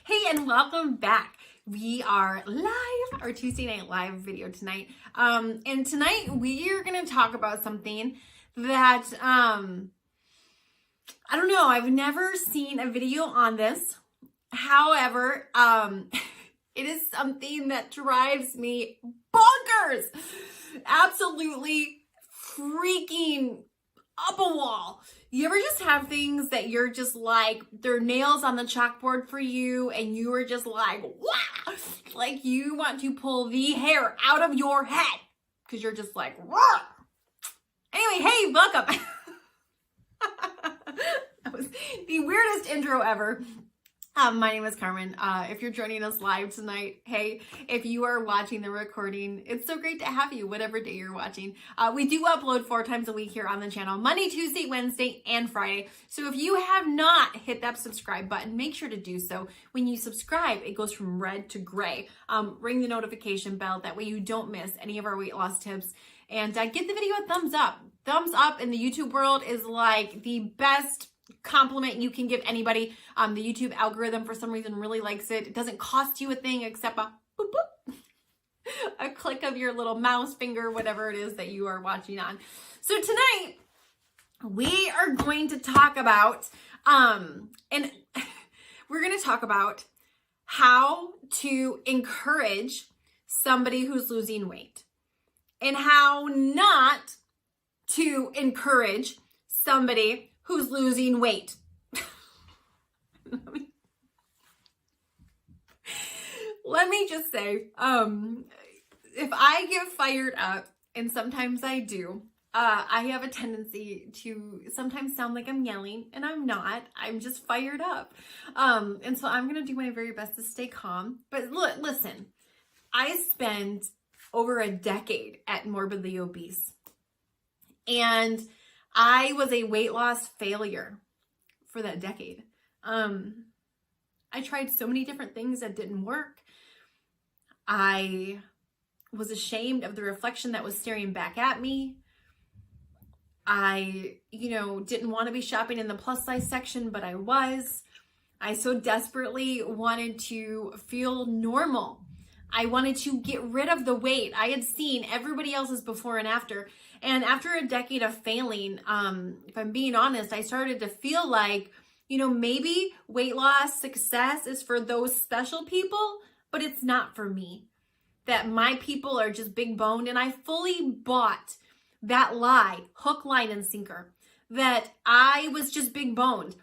Hey, and welcome back. We are live, our Tuesday night live video tonight. And tonight we are going to talk about something that, I don't know, I've never seen a video on this. However, it is something that drives me bonkers. Absolutely freaking up a wall. You ever just have things that you're just like, they're nails on the chalkboard for you and you are just like, wow, like you want to pull the hair out of your head because you're just like, whoa. Anyway, hey, welcome. That was the weirdest intro ever. My name is Carmen. If you're joining us live tonight, hey, if you are watching the recording, it's so great to have you, whatever day you're watching. We do upload 4 times a week here on the channel, Monday, Tuesday, Wednesday, and Friday. So if you have not hit that subscribe button, make sure to do so. When you subscribe, it goes from red to gray. Ring the notification bell. That way you don't miss any of our weight loss tips. And give the video a thumbs up. Thumbs up in the YouTube world is like the best compliment you can give anybody. The YouTube algorithm for some reason really likes it. It doesn't cost you a thing except a boop, boop, a click of your little mouse finger, whatever it is that you are watching on. So tonight we are going to talk about and we're going to talk about how to encourage somebody who's losing weight and how not to encourage somebody who's losing weight. Let me just say, if I get fired up, and sometimes I do, I have a tendency to sometimes sound like I'm yelling, and I'm not. I'm just fired up. And so I'm going to do my very best to stay calm. But look, listen, I spent over a decade at Morbidly Obese. And I was a weight loss failure for that decade. I tried so many different things that didn't work. I was ashamed of the reflection that was staring back at me. I, didn't want to be shopping in the plus size section, but I was. I so desperately wanted to feel normal. I wanted to get rid of the weight. I had seen everybody else's before and after. And after a decade of failing, if I'm being honest, I started to feel like, maybe weight loss success is for those special people, but it's not for me. That my people are just big boned. And I fully bought that lie, hook, line, and sinker, that I was just big boned.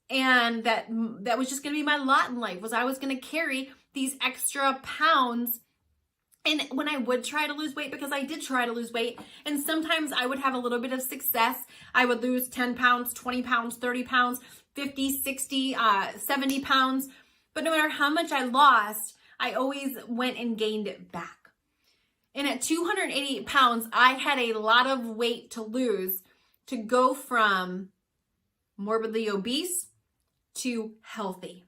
And that was just going to be my lot in life, was I was going to carry these extra pounds. And when I would try to lose weight, because I did try to lose weight, and sometimes I would have a little bit of success. I would lose 10 pounds, 20 pounds, 30 pounds, 50, 60, 70 pounds. But no matter how much I lost, I always went and gained it back. And at 288 pounds, I had a lot of weight to lose to go from morbidly obese to healthy.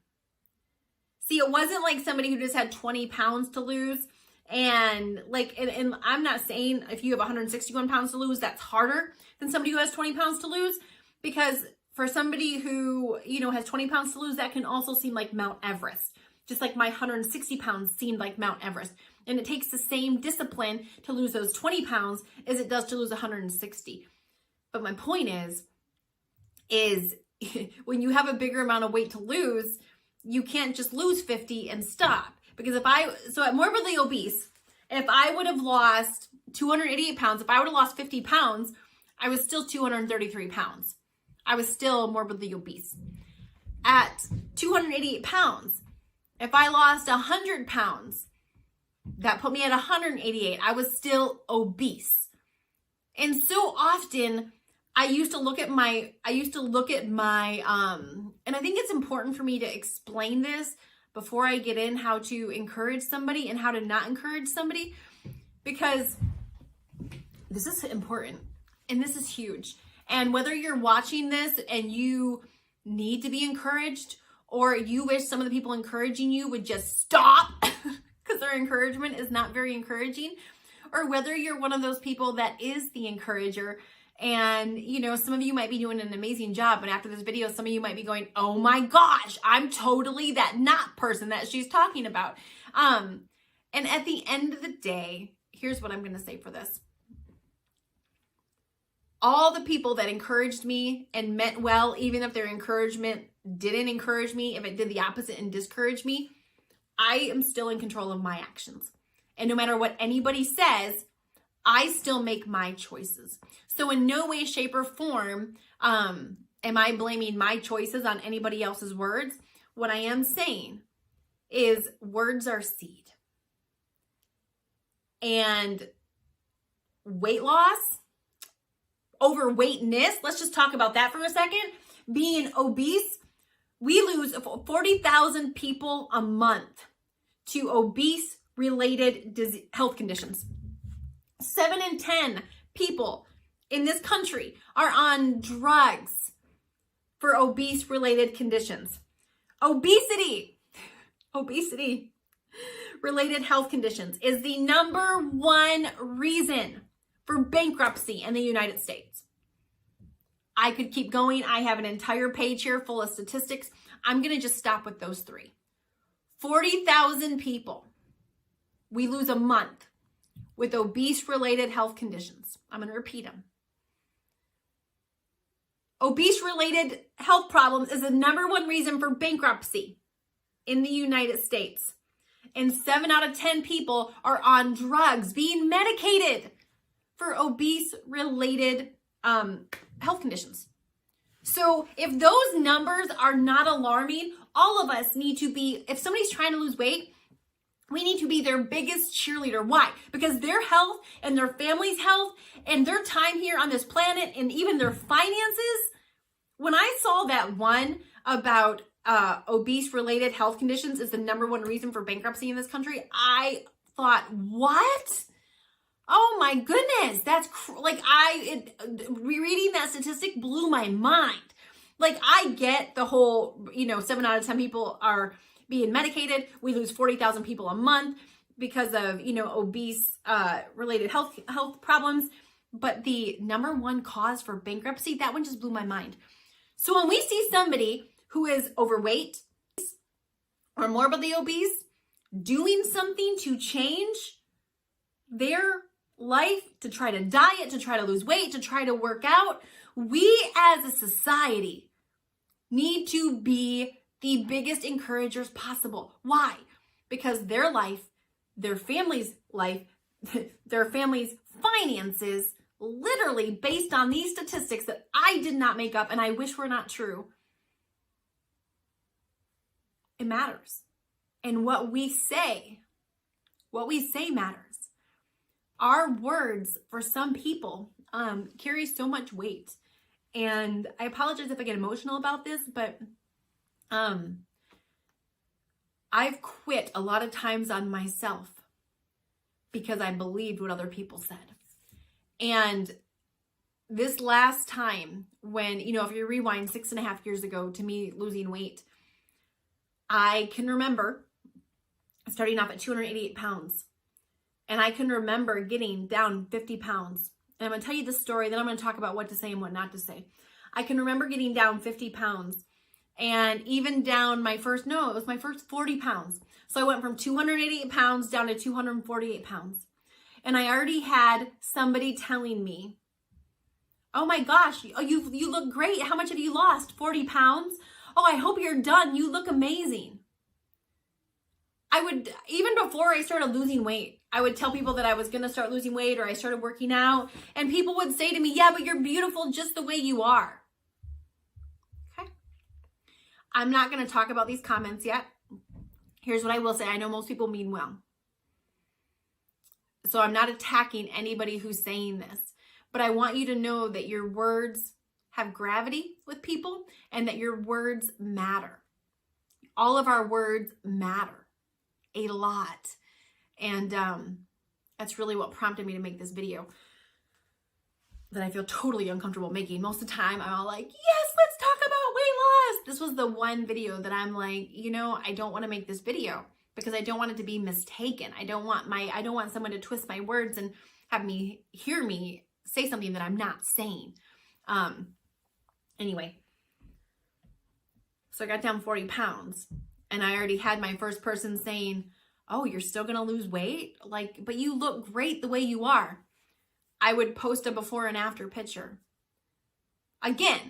See, it wasn't like somebody who just had 20 pounds to lose. And I'm not saying if you have 161 pounds to lose, that's harder than somebody who has 20 pounds to lose. Because for somebody who, has 20 pounds to lose, that can also seem like Mount Everest. Just like my 160 pounds seemed like Mount Everest. And it takes the same discipline to lose those 20 pounds as it does to lose 160. But my point is when you have a bigger amount of weight to lose, you can't just lose 50 and stop. Because at morbidly obese, if I would have lost 288 pounds, if I would have lost 50 pounds, I was still 233 pounds. I was still morbidly obese. At 288 pounds, if I lost 100 pounds, that put me at 188. I was still obese. And so often I used to look at my, and I think it's important for me to explain this before I get in how to encourage somebody and how to not encourage somebody, because this is important and this is huge. And whether you're watching this and you need to be encouraged, or you wish some of the people encouraging you would just stop because their encouragement is not very encouraging, or whether you're one of those people that is the encourager And, some of you might be doing an amazing job. And after this video, some of you might be going, oh my gosh, I'm totally that not person that she's talking about. And at the end of the day, here's what I'm going to say for this. All the people that encouraged me and meant well, even if their encouragement didn't encourage me, if it did the opposite and discouraged me, I am still in control of my actions. And no matter what anybody says, I still make my choices. So in no way, shape, or form am I blaming my choices on anybody else's words. What I am saying is words are seed. And weight loss, overweightness, let's just talk about that for a second. Being obese, we lose 40,000 people a month to obese-related health conditions. 7 in 10 people in this country are on drugs for obese-related conditions. Obesity-related health conditions is the number one reason for bankruptcy in the United States. I could keep going. I have an entire page here full of statistics. I'm going to just stop with those 3. 40,000 people we lose a month with obese-related health conditions. I'm going to repeat them. Obese-related health problems is the number one reason for bankruptcy in the United States. And 7 out of 10 people are on drugs, being medicated for obese-related health conditions. So if those numbers are not alarming, all of us need to be, if somebody's trying to lose weight, we need to be their biggest cheerleader. Why? Because their health and their family's health and their time here on this planet and even their finances, when I saw that one about obese-related health conditions is the number one reason for bankruptcy in this country, I thought, what? Oh my goodness, that's rereading that statistic blew my mind. Like, I get the whole, 7 out of 10 people are being medicated. We lose 40,000 people a month because of, obese related health problems. But the number one cause for bankruptcy, that one just blew my mind. So when we see somebody who is overweight or morbidly obese doing something to change their life, to try to diet, to try to lose weight, to try to work out, we as a society need to be the biggest encouragers possible. Why? Because their life, their family's life, their family's finances, literally based on these statistics that I did not make up and I wish were not true, it matters. And what we say matters. Our words for some people carry so much weight. And I apologize if I get emotional about this, but I've quit a lot of times on myself because I believed what other people said. And this last time when, if you rewind 6.5 years ago to me losing weight, I can remember starting off at 288 pounds. And I can remember getting down 50 pounds. And I'm going to tell you this story, then I'm going to talk about what to say and what not to say. I can remember getting down 50 pounds and even down it was my first 40 pounds. So I went from 288 pounds down to 248 pounds. And I already had somebody telling me, oh my gosh, you look great. How much have you lost? 40 pounds? Oh, I hope you're done. You look amazing. Even before I started losing weight, I would tell people that I was going to start losing weight or I started working out. And people would say to me, yeah, but you're beautiful just the way you are. Okay. I'm not going to talk about these comments yet. Here's what I will say. I know most people mean well. So I'm not attacking anybody who's saying this. But I want you to know that your words have gravity with people and that your words matter. All of our words matter a lot. And that's really what prompted me to make this video that I feel totally uncomfortable making. Most of the time, I'm all like, yes, let's talk about weight loss. This was the one video that I'm like, I don't want to make this video because I don't want it to be mistaken. I don't want someone to twist my words and have me hear me say something that I'm not saying. Anyway, so I got down 40 pounds and I already had my first person saying, oh, you're still going to lose weight? Like, but you look great the way you are. I would post a before and after picture. Again,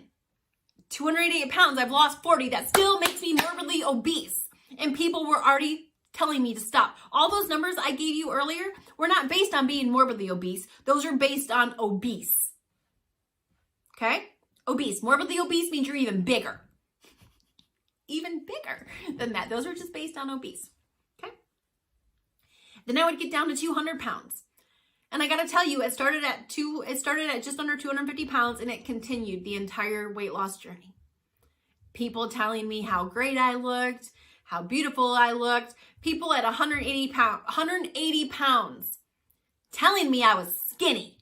288 pounds, I've lost 40. That still makes me morbidly obese. And people were already telling me to stop. All those numbers I gave you earlier were not based on being morbidly obese. Those are based on obese. Okay? Obese. Morbidly obese means you're even bigger. Even bigger than that. Those are just based on obese. Okay? Then I would get down to 200 pounds. And I got to tell you, it started at just under 250 pounds and it continued the entire weight loss journey. People telling me how great I looked, how beautiful I looked. People at 180 pounds telling me I was skinny.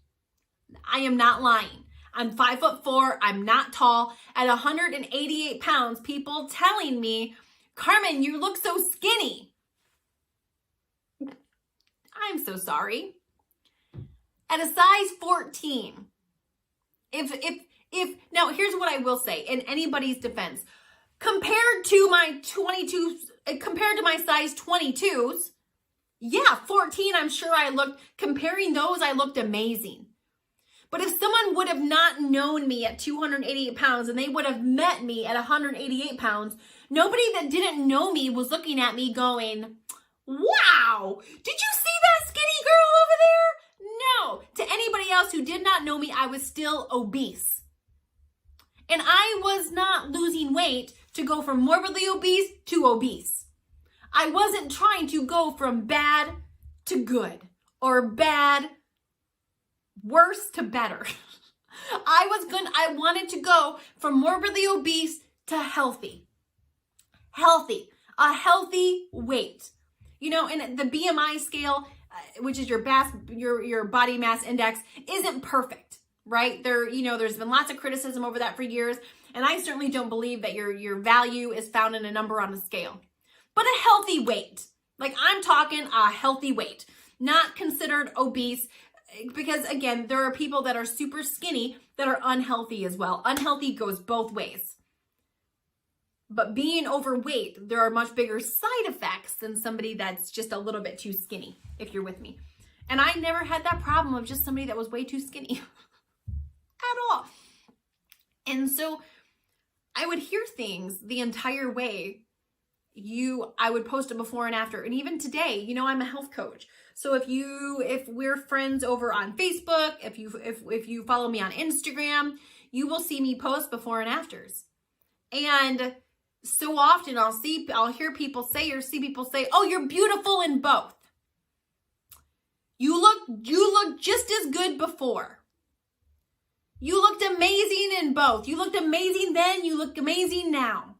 I am not lying. I'm 5'4". I'm not tall. At 188 pounds, people telling me, Carmen, you look so skinny. I'm so sorry. At a size 14, if now here's what I will say in anybody's defense, compared to my size 22s, yeah, 14, I'm sure comparing those, I looked amazing. But if someone would have not known me at 288 pounds and they would have met me at 188 pounds, nobody that didn't know me was looking at me going, wow, did you see that skinny girl over there? No. To anybody else who did not know me, I was still obese. And I was not losing weight to go from morbidly obese to obese. I wasn't trying to go from bad to good or worse to better. I wanted to go from morbidly obese to healthy. A healthy weight. You know, and the BMI scale, which is your body mass index, isn't perfect, right? There's been lots of criticism over that for years, and I certainly don't believe that your value is found in a number on a scale. But a healthy weight, like I'm talking a healthy weight, not considered obese, because again, there are people that are super skinny that are unhealthy as well. Unhealthy goes both ways. But being overweight, there are much bigger side effects than somebody that's just a little bit too skinny, if you're with me. And I never had that problem of just somebody that was way too skinny at all. And so I would hear things the entire way. I would post a before and after. And even today, I'm a health coach. So if we're friends over on Facebook, if you follow me on Instagram, you will see me post before and afters. And so often I'll hear people say or see people say, oh, you're beautiful in both. You look just as good before. You looked amazing in both. You looked amazing then, you look amazing now.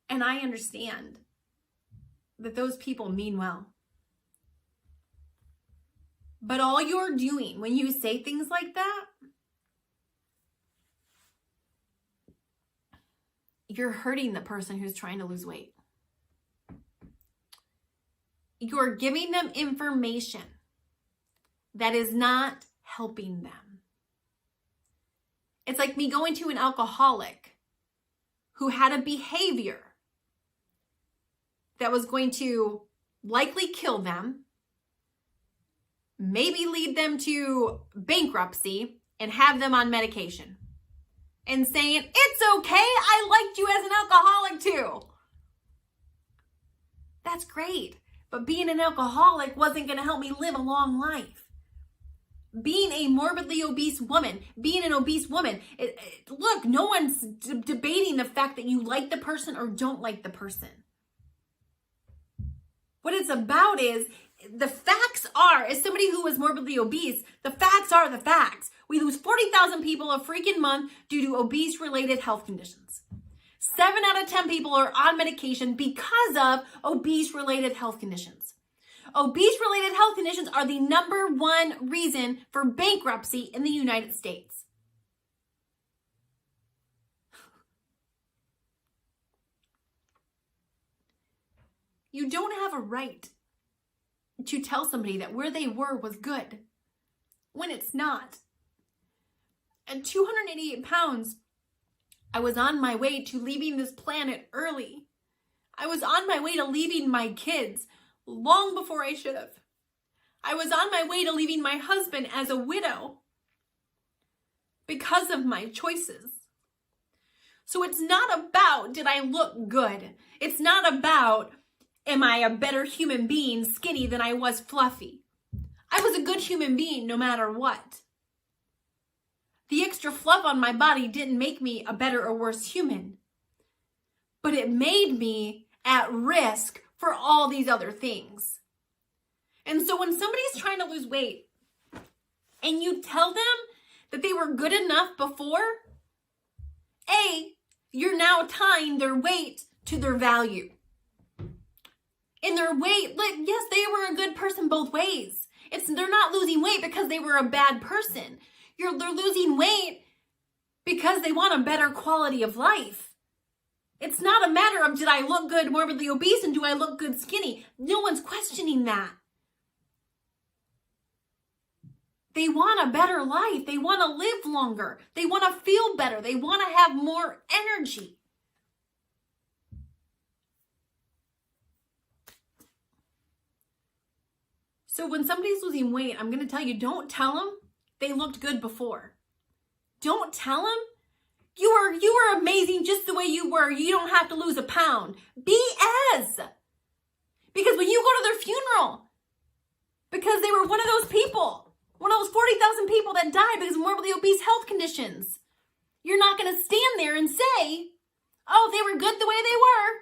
And I understand that those people mean well. But all you're doing when you say things like that, you're hurting the person who's trying to lose weight. You're giving them information that is not helping them. It's like me going to an alcoholic who had a behavior that was going to likely kill them, maybe lead them to bankruptcy, and have them on medication. And saying, it's okay, I liked you as an alcoholic too. That's great. But being an alcoholic wasn't going to help me live a long life. Being a morbidly obese woman, being an obese woman, look, no one's debating the fact that you like the person or don't like the person. What it's about is, the facts are, as somebody who was morbidly obese, the facts are the facts. We lose 40,000 people a freaking month due to obese-related health conditions. 7 out of 10 people are on medication because of obese-related health conditions. Obese-related health conditions are the #1 reason for bankruptcy in the United States. You don't have a right to tell somebody that where they were was good. when it's not. At 288 pounds, I was on my way to leaving this planet early. I was on my way to leaving my kids long before I should have. I was on my way to leaving my husband as a widow because of my choices. So it's not about, did I look good? It's not about, am I a better human being skinny than I was fluffy? I was a good human being no matter what. The extra fluff on my body didn't make me a better or worse human, but it made me at risk for all these other things. And so when somebody's trying to lose weight and you tell them that they were good enough before, you're now tying their weight to their value. In their weight, yes, they were a good person both ways. They're not losing weight because they were a bad person. They're losing weight because they want a better quality of life. It's not a matter of, did I look good morbidly obese and do I look good skinny? No one's questioning that. They want a better life. They want to live longer. They want to feel better. They want to have more energy. So when somebody's losing weight, I'm going to tell you, don't tell them they looked good before. Don't tell them you were amazing just the way you were. You don't have to lose a pound. BS. Because when you go to their funeral, because they were one of those people, one of those 40,000 people that died because of morbidly obese health conditions, you're not going to stand there and say, oh, they were good the way they were.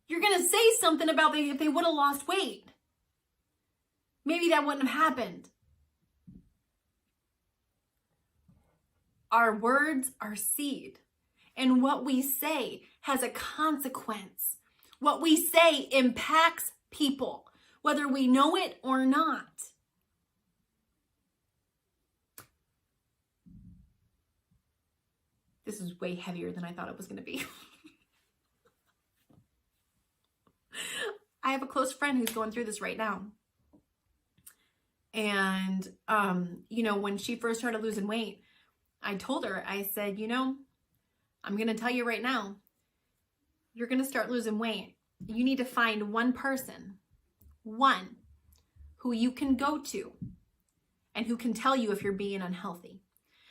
You're going to say something about if they would have lost weight. Maybe that wouldn't have happened. Our words are seed, and what we say has a consequence. What we say impacts people, whether we know it or not. This is way heavier than I thought it was going to be. I have a close friend who's going through this right now. And, when she first started losing weight, I told her, I said, I'm going to tell you right now, you're going to start losing weight. You need to find one person, who you can go to and who can tell you if you're being unhealthy.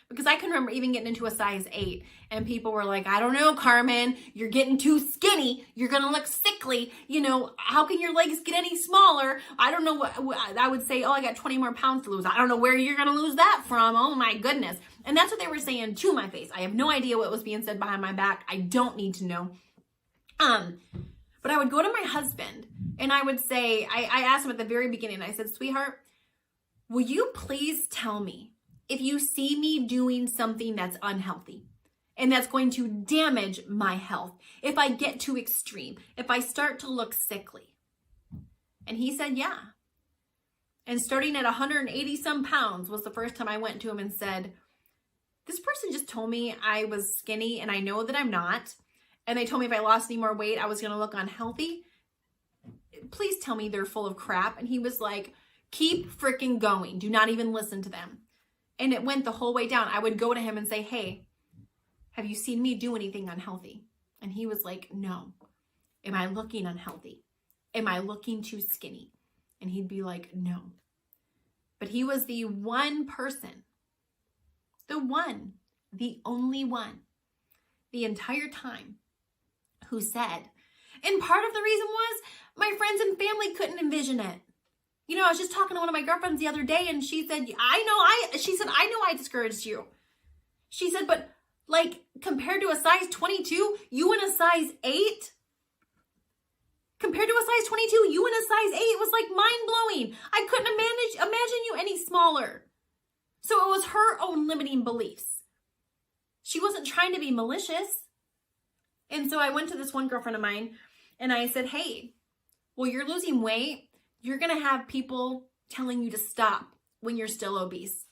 Because I can remember even getting into a size 8 and people were like, I don't know, Carmen, you're getting too skinny. You're going to look sickly. How can your legs get any smaller? I don't know what I would say. Oh, I got 20 more pounds to lose. I don't know where you're going to lose that from. Oh my goodness. And that's what they were saying to my face. I have no idea what was being said behind my back. I don't need to know. But I would go to my husband and I would say, I asked him at the very beginning, I said, sweetheart, will you please tell me if you see me doing something that's unhealthy and that's going to damage my health, if I get too extreme, if I start to look sickly? And he said, yeah. And starting at 180 some pounds was the first time I went to him and said, this person just told me I was skinny and I know that I'm not. And they told me if I lost any more weight, I was going to look unhealthy. Please tell me they're full of crap. And he was like, keep freaking going. Do not even listen to them. And it went the whole way down. I would go to him and say, hey, have you seen me do anything unhealthy? And he was like, no. Am I looking unhealthy? Am I looking too skinny? And he'd be like, no. But he was the one person, the only one, the entire time who said, and part of the reason was my friends and family couldn't envision it. I was just talking to one of my girlfriends the other day and she said, I know I discouraged you. She said, but compared to a size 22, you in a size 8? Compared to a size 22, you in a size 8 was mind-blowing. I couldn't imagine you any smaller. So it was her own limiting beliefs. She wasn't trying to be malicious. And so I went to this one girlfriend of mine and I said, hey, well, you're losing weight. You're going to have people telling you to stop when you're still obese.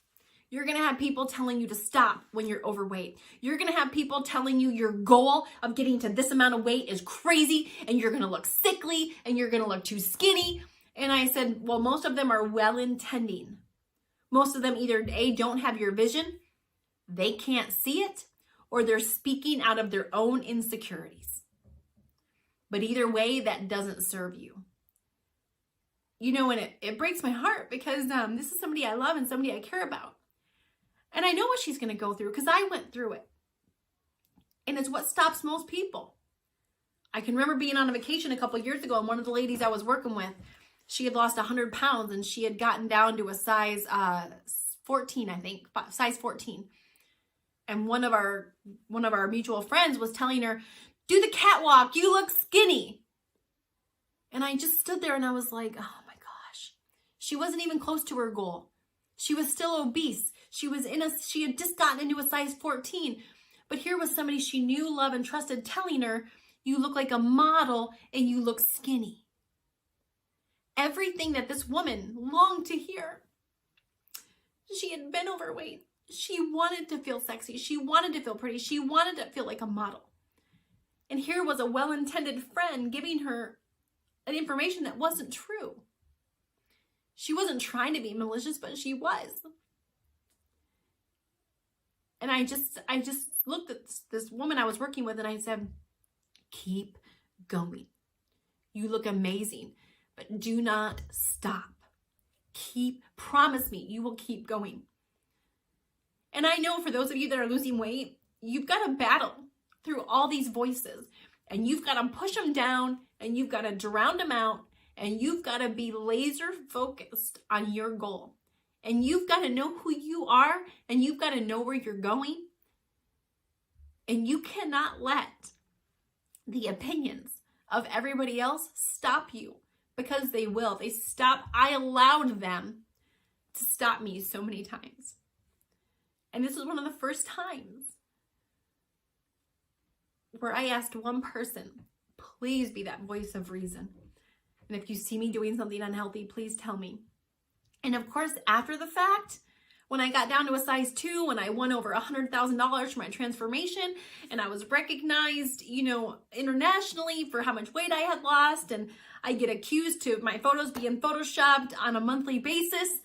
You're going to have people telling you to stop when you're overweight. You're going to have people telling you your goal of getting to this amount of weight is crazy and you're going to look sickly and you're going to look too skinny. And I said, well, most of them are well-intending. Most of them either A, don't have your vision, they can't see it, or they're speaking out of their own insecurities. But either way, that doesn't serve you. You know, and it breaks my heart because this is somebody I love and somebody I care about. And I know what she's going to go through because I went through it. And it's what stops most people. I can remember being on a vacation a couple of years ago, and one of the ladies I was working with, she had lost 100 pounds and she had gotten down to a size 14, I think, size 14. And one of our mutual friends was telling her, do the catwalk, you look skinny. And I just stood there and I was like, oh my gosh. She wasn't even close to her goal. She was still obese. She had just gotten into a size 14. But here was somebody she knew, loved, and trusted telling her, you look like a model and you look skinny. Everything that this woman longed to hear. She had been overweight. She wanted to feel sexy. She wanted to feel pretty. She wanted to feel like a model. And here was a well-intended friend giving her an information that wasn't true. She wasn't trying to be malicious, but she was. And I just looked at this woman I was working with and I said, keep going. You look amazing, but do not stop. Promise me you will keep going. And I know for those of you that are losing weight, you've got to battle through all these voices and you've got to push them down and you've got to drown them out and you've got to be laser focused on your goal. And you've got to know who you are and you've got to know where you're going. And you cannot let the opinions of everybody else stop you because they will. I allowed them to stop me so many times. And this was one of the first times where I asked one person, please be that voice of reason. And if you see me doing something unhealthy, please tell me. And of course, after the fact, when I got down to a size 2, when I won over $100,000 for my transformation, and I was recognized, internationally for how much weight I had lost, and I get accused to my photos being photoshopped on a monthly basis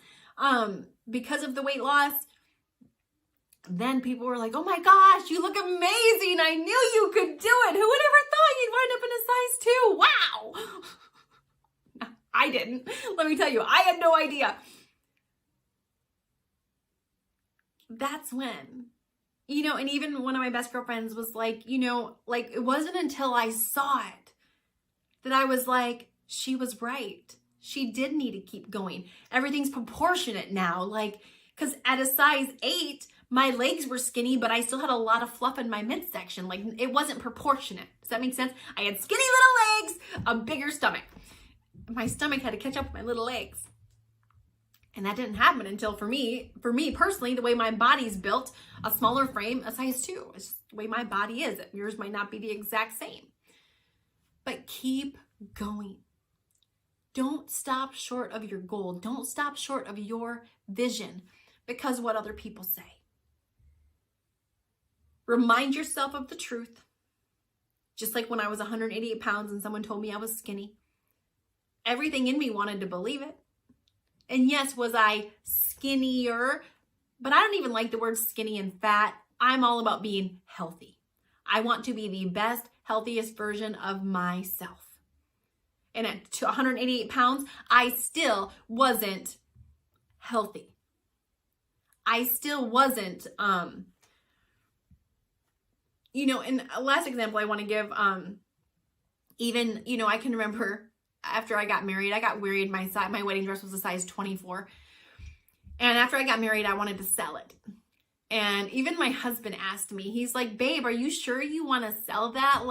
because of the weight loss, then people were like, oh my gosh, you look amazing. I knew you could do it. Who would ever thought you'd wind up in a size 2? Wow. I didn't. Let me tell you, I had no idea. That's when, and even one of my best girlfriends was like, it wasn't until I saw it that I was like, she was right. She did need to keep going. Everything's proportionate now. Because at a size 8, my legs were skinny, but I still had a lot of fluff in my midsection. It wasn't proportionate. Does that make sense? I had skinny little legs, a bigger stomach. My stomach had to catch up with my little legs. And that didn't happen until for me personally, the way my body's built, a smaller frame, a size 2. It's just the way my body is. Yours might not be the exact same. But keep going. Don't stop short of your goal. Don't stop short of your vision because what other people say. Remind yourself of the truth. Just like when I was 188 pounds and someone told me I was skinny. Everything in me wanted to believe it. And yes, was I skinnier? But I don't even like the word skinny and fat. I'm all about being healthy. I want to be the best, healthiest version of myself. And at 188 pounds, I still wasn't healthy. I still wasn't, and a last example I want to give, I can remember after I got married, my wedding dress was a size 24. And after I got married, I wanted to sell it. And even my husband asked me, he's like, babe, are you sure you want to sell that?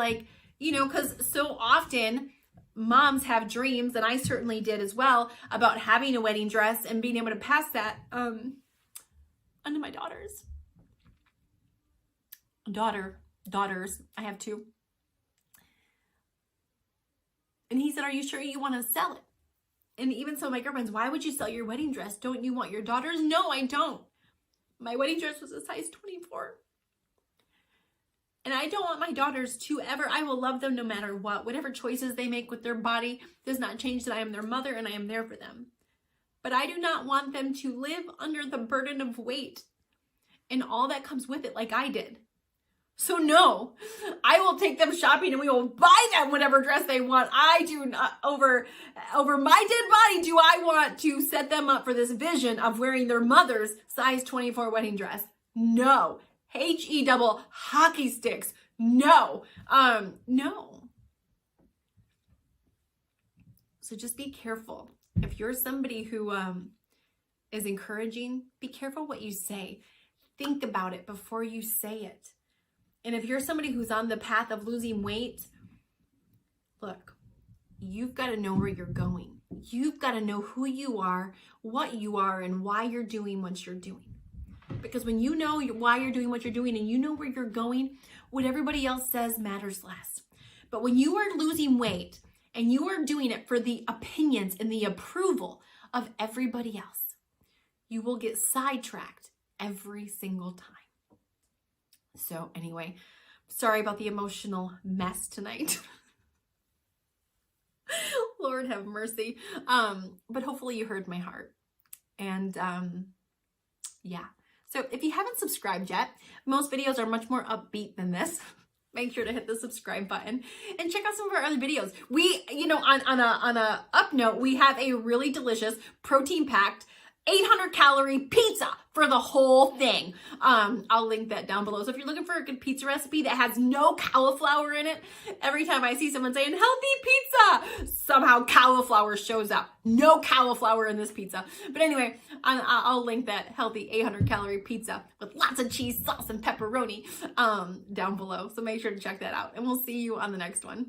Because so often moms have dreams, and I certainly did as well, about having a wedding dress and being able to pass that onto my daughters. Daughters, I have 2. And he said, are you sure you want to sell it? And even so, my girlfriends, why would you sell your wedding dress? Don't you want your daughters? No, I don't. My wedding dress was a size 24. And I don't want my daughters to ever, I will love them no matter what. Whatever choices they make with their body does not change that I am their mother and I am there for them. but I do not want them to live under the burden of weight and all that comes with it like I did. So no, I will take them shopping and we will buy them whatever dress they want. I do not, over my dead body, do I want to set them up for this vision of wearing their mother's size 24 wedding dress. No. HE double hockey sticks. No. No. So just be careful. If you're somebody who is encouraging, be careful what you say. Think about it before you say it. And if you're somebody who's on the path of losing weight, look, you've got to know where you're going. You've got to know who you are, what you are, and why you're doing what you're doing. Because when you know why you're doing what you're doing and you know where you're going, what everybody else says matters less. But when you are losing weight and you are doing it for the opinions and the approval of everybody else, you will get sidetracked every single time. So anyway, sorry about the emotional mess tonight. Lord have mercy. But hopefully you heard my heart. And yeah. So if you haven't subscribed yet, most videos are much more upbeat than this. Make sure to hit the subscribe button and check out some of our other videos. We, on a up note, we have a really delicious protein-packed 800-calorie pizza for the whole thing. I'll link that down below. So if you're looking for a good pizza recipe that has no cauliflower in it, every time I see someone saying healthy pizza, somehow cauliflower shows up. No cauliflower in this pizza. But anyway, I'll link that healthy 800-calorie pizza with lots of cheese, sauce, and pepperoni down below. So make sure to check that out. And we'll see you on the next one.